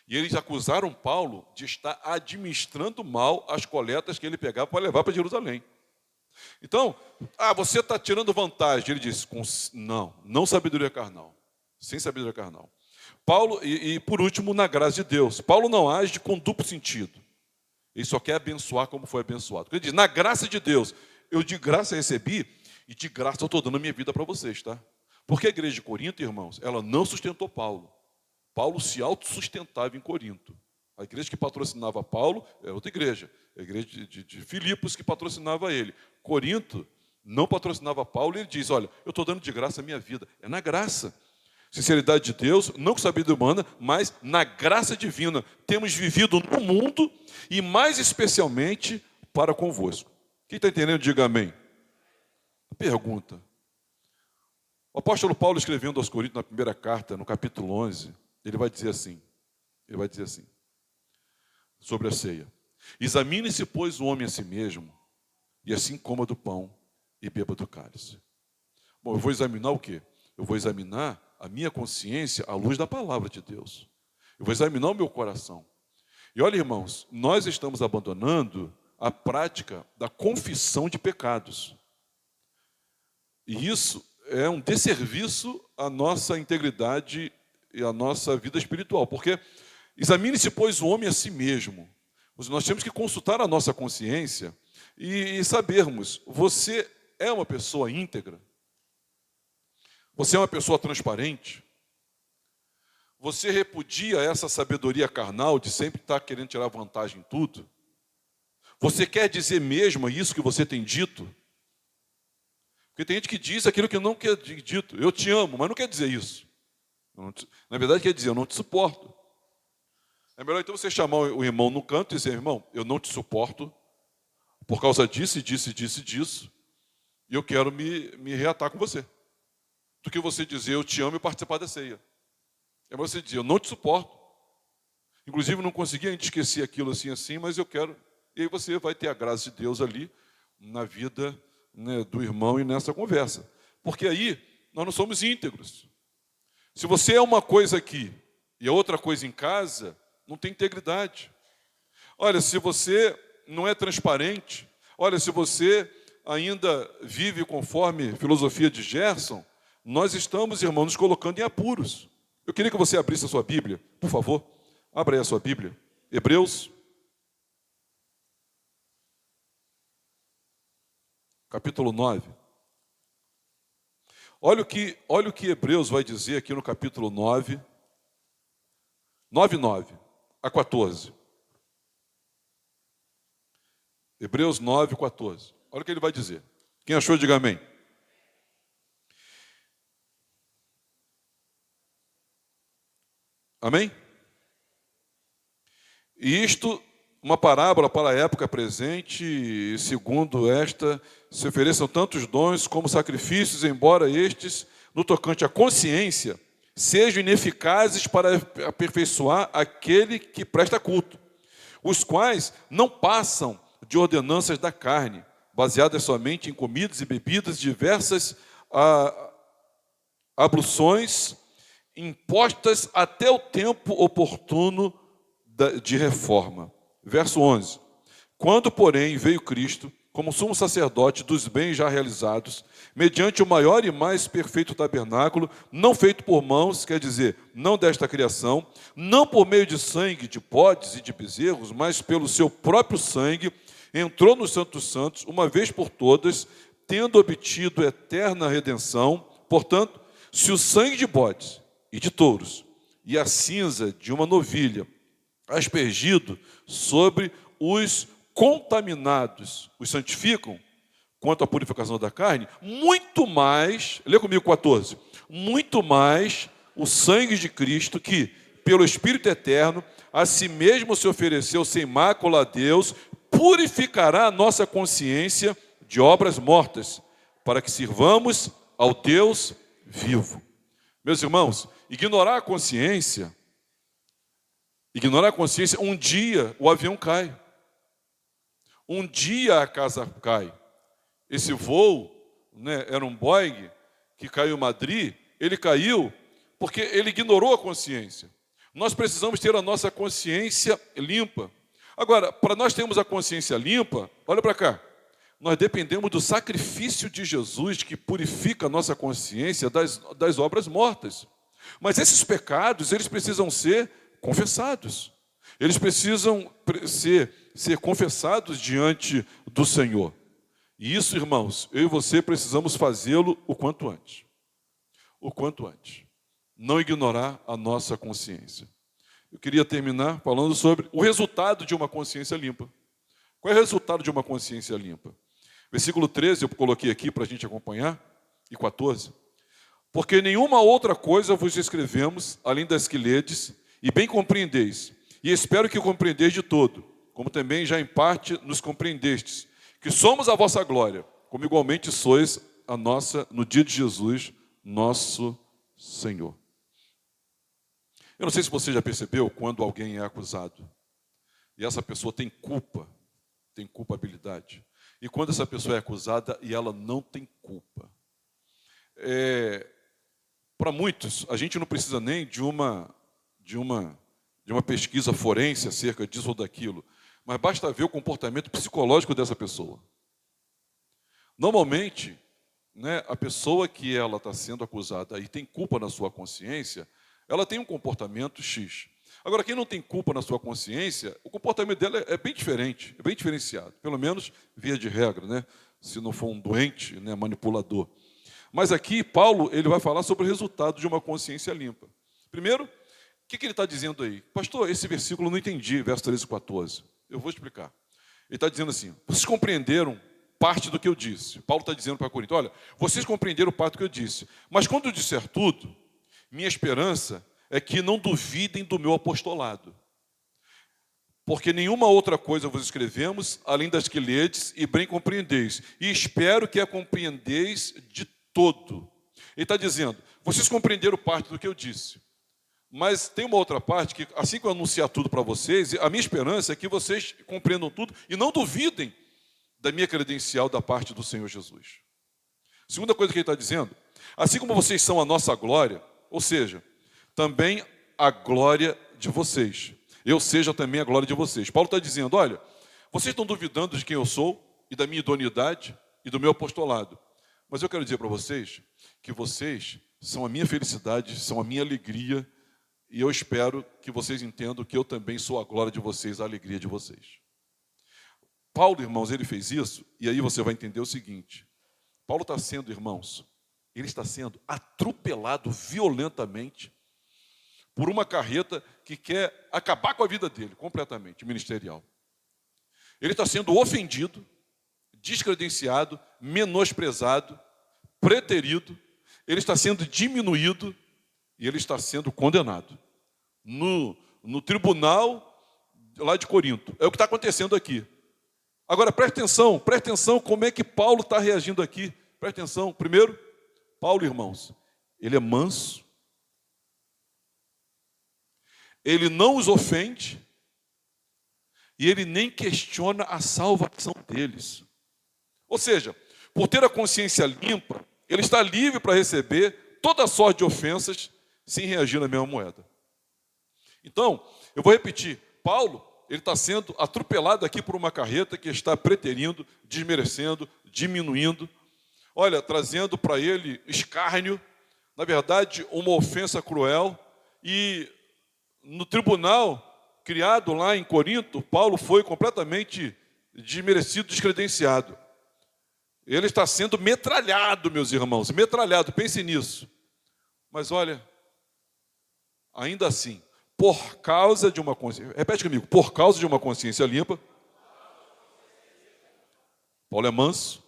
E eles acusaram Paulo de estar administrando mal as coletas que ele pegava para levar para Jerusalém. Então, você está tirando vantagem. Ele disse, não sabedoria carnal. Sem sabedoria carnal. Paulo, e por último, na graça de Deus. Paulo não age com duplo sentido. Ele só quer abençoar como foi abençoado. Ele diz, na graça de Deus, eu de graça recebi, e de graça eu estou dando a minha vida para vocês, tá? Porque a igreja de Corinto, irmãos, ela não sustentou Paulo. Paulo se autossustentava em Corinto. A igreja que patrocinava Paulo é outra igreja. A igreja de Filipos que patrocinava ele. Corinto não patrocinava Paulo e ele diz, olha, eu estou dando de graça a minha vida. É na graça. Sinceridade de Deus, não com sabedoria humana, mas na graça divina. Temos vivido no mundo e mais especialmente para convosco. Quem está entendendo, diga amém. Pergunta. O apóstolo Paulo, escrevendo aos Coríntios na primeira carta, no capítulo 11, ele vai dizer assim, sobre a ceia. Examine-se, pois, o homem a si mesmo, e assim coma do pão e beba do cálice. Bom, eu vou examinar o quê? Eu vou examinar a minha consciência à luz da palavra de Deus. Eu vou examinar o meu coração. E olha, irmãos, nós estamos abandonando a prática da confissão de pecados. E isso é um desserviço à nossa integridade e à nossa vida espiritual. Porque examine-se, pois, o homem a si mesmo. Nós temos que consultar a nossa consciência e sabermos, você é uma pessoa íntegra? Você é uma pessoa transparente? Você repudia essa sabedoria carnal de sempre estar querendo tirar vantagem em tudo? Você quer dizer mesmo isso que você tem dito? Porque tem gente que diz aquilo que não quer dito. Eu te amo, mas não quer dizer isso. Na verdade, quer dizer, eu não te suporto. É melhor então você chamar o irmão no canto e dizer, irmão, eu não te suporto por causa disso, disso, e eu quero me reatar com você. Do que você dizer, eu te amo e participar da ceia. É melhor você dizer, eu não te suporto. Inclusive, não consegui a gente esquecer aquilo assim, mas eu quero. E aí você vai ter a graça de Deus ali na vida, né, do irmão e nessa conversa. Porque aí nós não somos íntegros. Se você é uma coisa aqui e é outra coisa em casa, não tem integridade. Olha, se você não é transparente, olha, se você ainda vive conforme filosofia de Gerson, nós estamos, irmãos, nos colocando em apuros. Eu queria que você abrisse a sua Bíblia, por favor. Abra aí a sua Bíblia. Hebreus, capítulo 9. Olha o que Hebreus vai dizer aqui no capítulo 9, 9 a 14. Hebreus 9, 14. Olha o que ele vai dizer. Quem achou, diga amém. Amém? E isto, uma parábola para a época presente, segundo esta, se ofereçam tantos dons como sacrifícios, embora estes, no tocante à consciência, sejam ineficazes para aperfeiçoar aquele que presta culto, os quais não passam de ordenanças da carne, baseadas somente em comidas e bebidas, diversas abluções, impostas até o tempo oportuno de reforma. Verso 11. Quando, porém, veio Cristo, como sumo sacerdote dos bens já realizados, mediante o maior e mais perfeito tabernáculo, não feito por mãos, quer dizer, não desta criação, não por meio de sangue de bodes e de bezerros, mas pelo seu próprio sangue, entrou no Santo dos Santos, uma vez por todas, tendo obtido eterna redenção. Portanto, se o sangue de bodes e de touros e a cinza de uma novilha aspergido sobre os contaminados os santificam, quanto à purificação da carne, muito mais, lê comigo 14, muito mais o sangue de Cristo, que, pelo Espírito eterno, a si mesmo se ofereceu sem mácula a Deus, purificará a nossa consciência de obras mortas, para que sirvamos ao Deus vivo. Meus irmãos, ignorar a consciência, um dia o avião cai. Um dia a casa cai. Esse voo né, era um Boeing que caiu em Madrid, ele caiu porque ele ignorou a consciência. Nós precisamos ter a nossa consciência limpa. Agora, para nós termos a consciência limpa, olha para cá, nós dependemos do sacrifício de Jesus que purifica a nossa consciência das obras mortas. Mas esses pecados, eles precisam ser confessados. Eles precisam ser confessados diante do Senhor. E isso, irmãos, eu e você precisamos fazê-lo o quanto antes. O quanto antes. Não ignorar a nossa consciência. Eu queria terminar falando sobre o resultado de uma consciência limpa. Qual é o resultado de uma consciência limpa? Versículo 13, eu coloquei aqui para a gente acompanhar, e 14. Porque nenhuma outra coisa vos escrevemos, além das que ledes, e bem compreendeis, e espero que compreendeis de todo, como também já em parte nos compreendestes, que somos a vossa glória, como igualmente sois a nossa no dia de Jesus, nosso Senhor. Eu não sei se você já percebeu quando alguém é acusado, e essa pessoa tem culpa, tem culpabilidade, e quando essa pessoa é acusada e ela não tem culpa. Para muitos, a gente não precisa nem de uma pesquisa forense acerca disso ou daquilo, mas basta ver o comportamento psicológico dessa pessoa. Normalmente, né, a pessoa que ela está sendo acusada e tem culpa na sua consciência, ela tem um comportamento X. Agora, quem não tem culpa na sua consciência, o comportamento dela é bem diferente, é bem diferenciado, pelo menos via de regra, né, se não for um doente, né, manipulador. Mas aqui, Paulo, ele vai falar sobre o resultado de uma consciência limpa. Primeiro, o que ele está dizendo aí? Pastor, esse versículo eu não entendi, verso 13 e 14. Eu vou explicar. Ele está dizendo assim, vocês compreenderam parte do que eu disse. Paulo está dizendo para Corinto, olha, vocês compreenderam parte do que eu disse. Mas quando eu disser tudo, minha esperança é que não duvidem do meu apostolado. Porque nenhuma outra coisa vos escrevemos, além das que ledes e bem compreendeis. E espero que a compreendeis de todo. Ele está dizendo, vocês compreenderam parte do que eu disse. Mas tem uma outra parte que, assim que eu anunciar tudo para vocês, a minha esperança é que vocês compreendam tudo e não duvidem da minha credencial da parte do Senhor Jesus. Segunda coisa que ele está dizendo, assim como vocês são a nossa glória, ou seja, também a glória de vocês. Eu seja também a glória de vocês. Paulo está dizendo, olha, vocês estão duvidando de quem eu sou e da minha idoneidade e do meu apostolado. Mas eu quero dizer para vocês que vocês são a minha felicidade, são a minha alegria, e eu espero que vocês entendam que eu também sou a glória de vocês, a alegria de vocês. Paulo, irmãos, ele fez isso, e aí você vai entender o seguinte. Paulo está sendo, irmãos, ele está sendo atropelado violentamente por uma carreta que quer acabar com a vida dele, completamente, ministerial. Ele está sendo ofendido, descredenciado, menosprezado, preterido, ele está sendo diminuído e ele está sendo condenado. No tribunal lá de Corinto. É o que está acontecendo aqui. Agora, presta atenção como é que Paulo está reagindo aqui. Presta atenção. Primeiro, Paulo, irmãos, ele é manso, ele não os ofende e ele nem questiona a salvação deles. Ou seja, por ter a consciência limpa, ele está livre para receber toda sorte de ofensas sem reagir na mesma moeda. Então, eu vou repetir, Paulo, ele está sendo atropelado aqui por uma carreta que está preterindo, desmerecendo, diminuindo, olha, trazendo para ele escárnio, na verdade, uma ofensa cruel, e no tribunal criado lá em Corinto, Paulo foi completamente desmerecido, descredenciado. Ele está sendo metralhado, meus irmãos, metralhado, pense nisso. Mas olha, ainda assim, por causa de uma consciência, repete comigo, por causa de uma consciência limpa, Paulo é manso,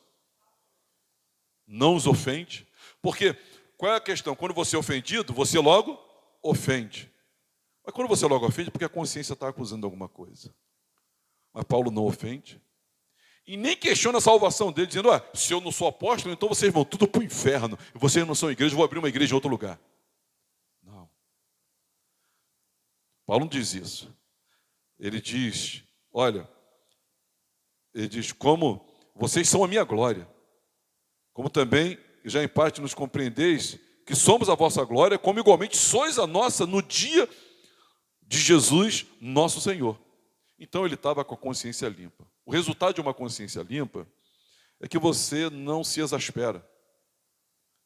não os ofende, porque qual é a questão? Quando você é ofendido, você logo ofende. Mas quando você logo ofende, porque a consciência está acusando alguma coisa. Mas Paulo não ofende. E nem questiona a salvação dele, dizendo, se eu não sou apóstolo, então vocês vão tudo para o inferno. E vocês não são igreja, eu vou abrir uma igreja em outro lugar. Não. Paulo não diz isso. Ele diz, olha, ele diz, como vocês são a minha glória. como também, já em parte nos compreendeis, que somos a vossa glória, como igualmente sois a nossa no dia de Jesus, nosso Senhor. Então ele estava com a consciência limpa. O resultado de uma consciência limpa é que você não se exaspera,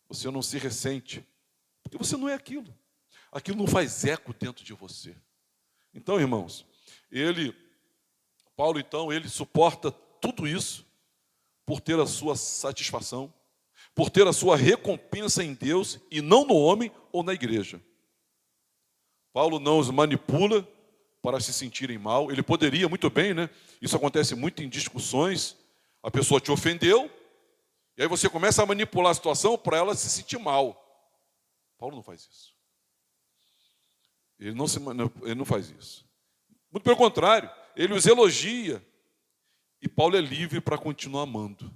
você não se ressente, porque você não é aquilo. Aquilo não faz eco dentro de você. Então, irmãos, Paulo, então, ele suporta tudo isso por ter a sua satisfação, por ter a sua recompensa em Deus e não no homem ou na igreja. Paulo não os manipula para se sentirem mal. Ele poderia muito bem, né? Isso acontece muito em discussões. A pessoa te ofendeu, e aí você começa a manipular a situação para ela se sentir mal. Paulo não faz isso. Ele não faz isso. Muito pelo contrário, ele os elogia. E Paulo é livre para continuar amando.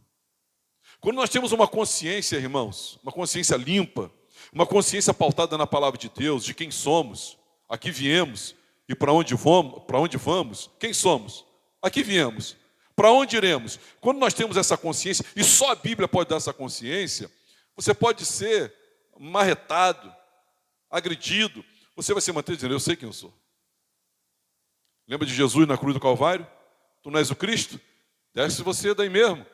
Quando nós temos uma consciência, irmãos, uma consciência limpa, uma consciência pautada na palavra de Deus, de quem somos, aqui viemos e para onde vamos, quem somos? Aqui viemos. Para onde iremos? Quando nós temos essa consciência, e só a Bíblia pode dar essa consciência, você pode ser marretado, agredido, você vai se manter dizendo, eu sei quem eu sou. Lembra de Jesus na cruz do Calvário? Tu não és o Cristo? Desce você daí mesmo.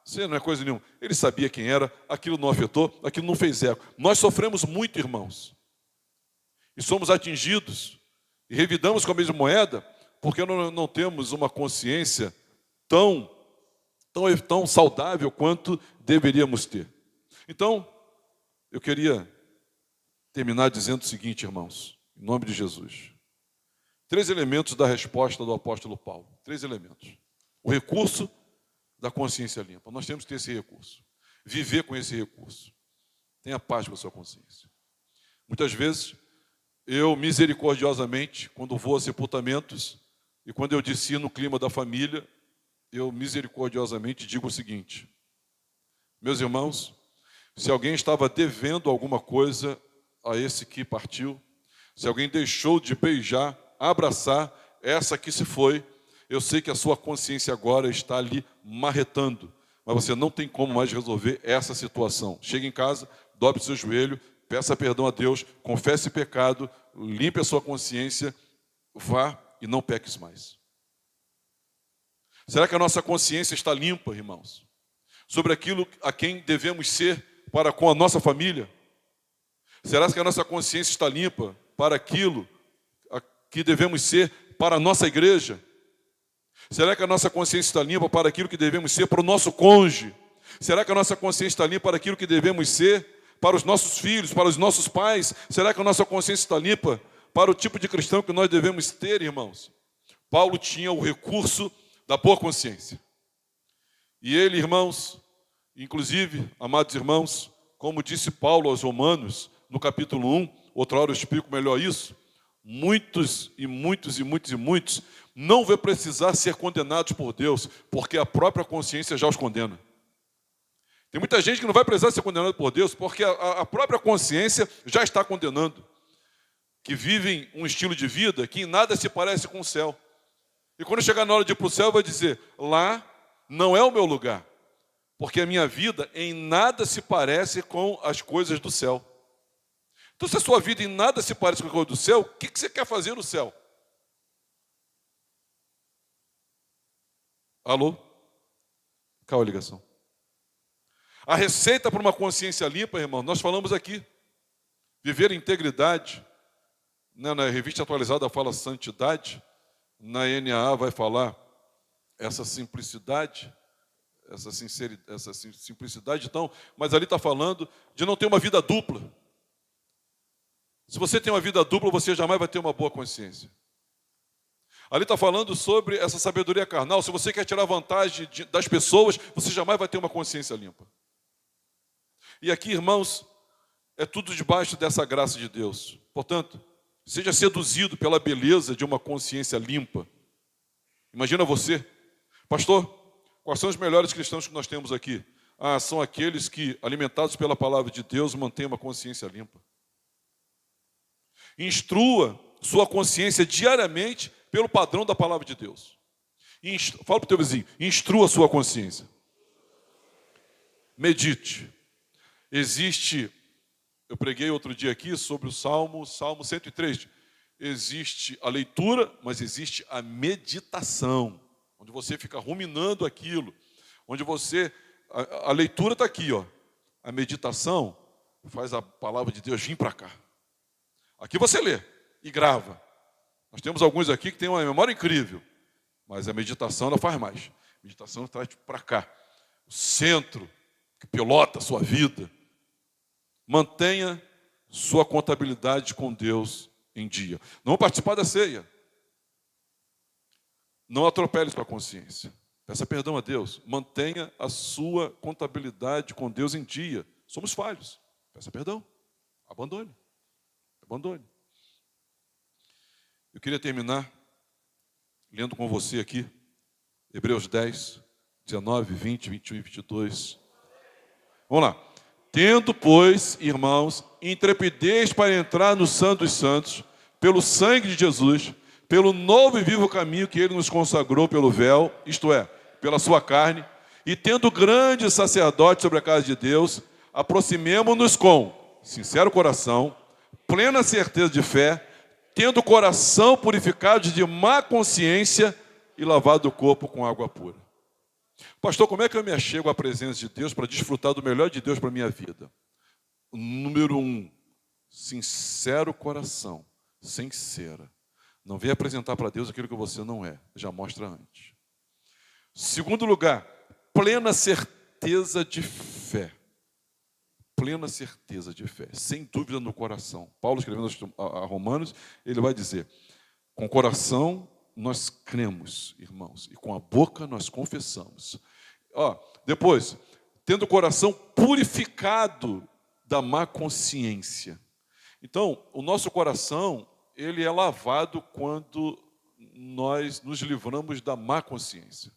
Você não é coisa nenhuma. Ele sabia quem era, aquilo não afetou, aquilo não fez eco. Nós sofremos muito, irmãos. E somos atingidos, e revidamos com a mesma moeda, porque não temos uma consciência tão saudável quanto deveríamos ter. Então, eu queria terminar dizendo o seguinte, irmãos, em nome de Jesus. 3 elementos da resposta do apóstolo Paulo. 3 elementos. O recurso da consciência limpa. Nós temos que ter esse recurso. Viver com esse recurso. Tenha paz com a sua consciência. Muitas vezes, eu misericordiosamente, quando vou a sepultamentos, e quando eu desci no clima da família, eu misericordiosamente digo o seguinte: meus irmãos, se alguém estava devendo alguma coisa a esse que partiu, se alguém deixou de beijar, abraçar essa que se foi, eu sei que a sua consciência agora está ali marretando, mas você não tem como mais resolver essa situação. Chegue em casa, dobre seu joelho, peça perdão a Deus, confesse pecado, limpe a sua consciência, vá e não peques mais. Será que a nossa consciência está limpa, irmãos? Sobre aquilo a quem devemos ser para com a nossa família? Será que a nossa consciência está limpa para aquilo a que devemos ser para a nossa igreja? Será que a nossa consciência está limpa para aquilo que devemos ser para o nosso cônjuge? Será que a nossa consciência está limpa para aquilo que devemos ser para os nossos filhos, para os nossos pais? Será que a nossa consciência está limpa para o tipo de cristão que nós devemos ter, irmãos? Paulo tinha o recurso da boa consciência. E ele, irmãos, inclusive, amados irmãos, como disse Paulo aos Romanos, no capítulo 1, outra hora eu explico melhor isso, muitos não vão precisar ser condenados por Deus, porque a própria consciência já os condena. Tem muita gente que não vai precisar ser condenado por Deus, porque a própria consciência já está condenando. Que vivem um estilo de vida que em nada se parece com o céu. E quando chegar na hora de ir para o céu, vai dizer, lá não é o meu lugar, porque a minha vida em nada se parece com as coisas do céu. Então, se a sua vida em nada se parece com as coisas do céu, o que você quer fazer no céu? Alô? Caiu a ligação. A receita para uma consciência limpa, irmão, nós falamos aqui. Viver em integridade. Na revista atualizada fala santidade. Na NAA vai falar essa simplicidade, essa simplicidade. Então, mas ali está falando de não ter uma vida dupla. Se você tem uma vida dupla, você jamais vai ter uma boa consciência. Ali está falando sobre essa sabedoria carnal. Se você quer tirar vantagem das pessoas, você jamais vai ter uma consciência limpa. E aqui, irmãos, é tudo debaixo dessa graça de Deus. Portanto, seja seduzido pela beleza de uma consciência limpa. Imagina você, pastor, quais são os melhores cristãos que nós temos aqui? São aqueles que, alimentados pela palavra de Deus, mantêm uma consciência limpa. Instrua sua consciência diariamente pelo padrão da palavra de Deus. Fala para o teu vizinho, instrua a sua consciência. medite. Eu preguei outro dia aqui sobre o Salmo 103. Existe a leitura, mas existe a meditação, onde você fica ruminando aquilo, onde a leitura está aqui, ó. A meditação faz a palavra de Deus vir para cá. Aqui você lê e grava. Nós temos alguns aqui que têm uma memória incrível, mas a meditação ela faz mais. A meditação traz para cá. O centro que pilota a sua vida. Mantenha sua contabilidade com Deus em dia. Não participar da ceia. Não atropele sua consciência. Peça perdão a Deus. Mantenha a sua contabilidade com Deus em dia. Somos falhos. Peça perdão. Abandone. Abandone. Eu queria terminar lendo com você aqui Hebreus 10, 19, 20, 21 e 22. Vamos lá. Tendo, pois, irmãos, intrepidez para entrar no Santo dos Santos, pelo sangue de Jesus, pelo novo e vivo caminho que Ele nos consagrou pelo véu, isto é, pela sua carne, e tendo grande sacerdote sobre a casa de Deus, aproximemo-nos com sincero coração, plena certeza de fé, tendo o coração purificado de má consciência e lavado o corpo com água pura. Pastor, como é que eu me achego à presença de Deus para desfrutar do melhor de Deus para a minha vida? Número 1, sincero coração, sincera. Não venha apresentar para Deus aquilo que você não é, já mostra antes. Segundo lugar, plena certeza de fé. Plena certeza de fé, sem dúvida no coração. Paulo, escrevendo a Romanos, ele vai dizer, com o coração nós cremos, irmãos, e com a boca nós confessamos. Depois, tendo o coração purificado da má consciência. Então, o nosso coração, ele é lavado quando nós nos livramos da má consciência.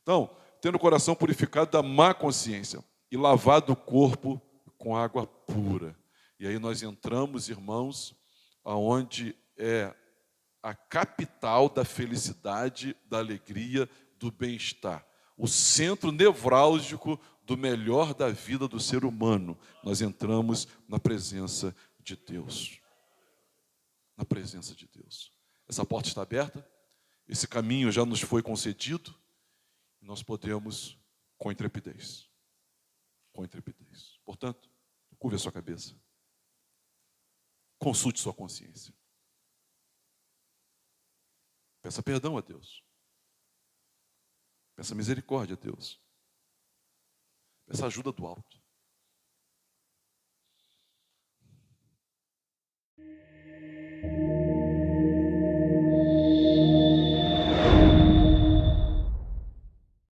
Então, tendo o coração purificado da má consciência e lavado o corpo com água pura. E aí nós entramos, irmãos, aonde é a capital da felicidade, da alegria, do bem-estar. O centro nevrálgico do melhor da vida do ser humano. Nós entramos na presença de Deus. Na presença de Deus. Essa porta está aberta, esse caminho já nos foi concedido, e nós podemos com intrepidez. Com intrepidez. Portanto, curve a sua cabeça. Consulte sua consciência. Peça perdão a Deus. Peça misericórdia a Deus. Peça ajuda do alto.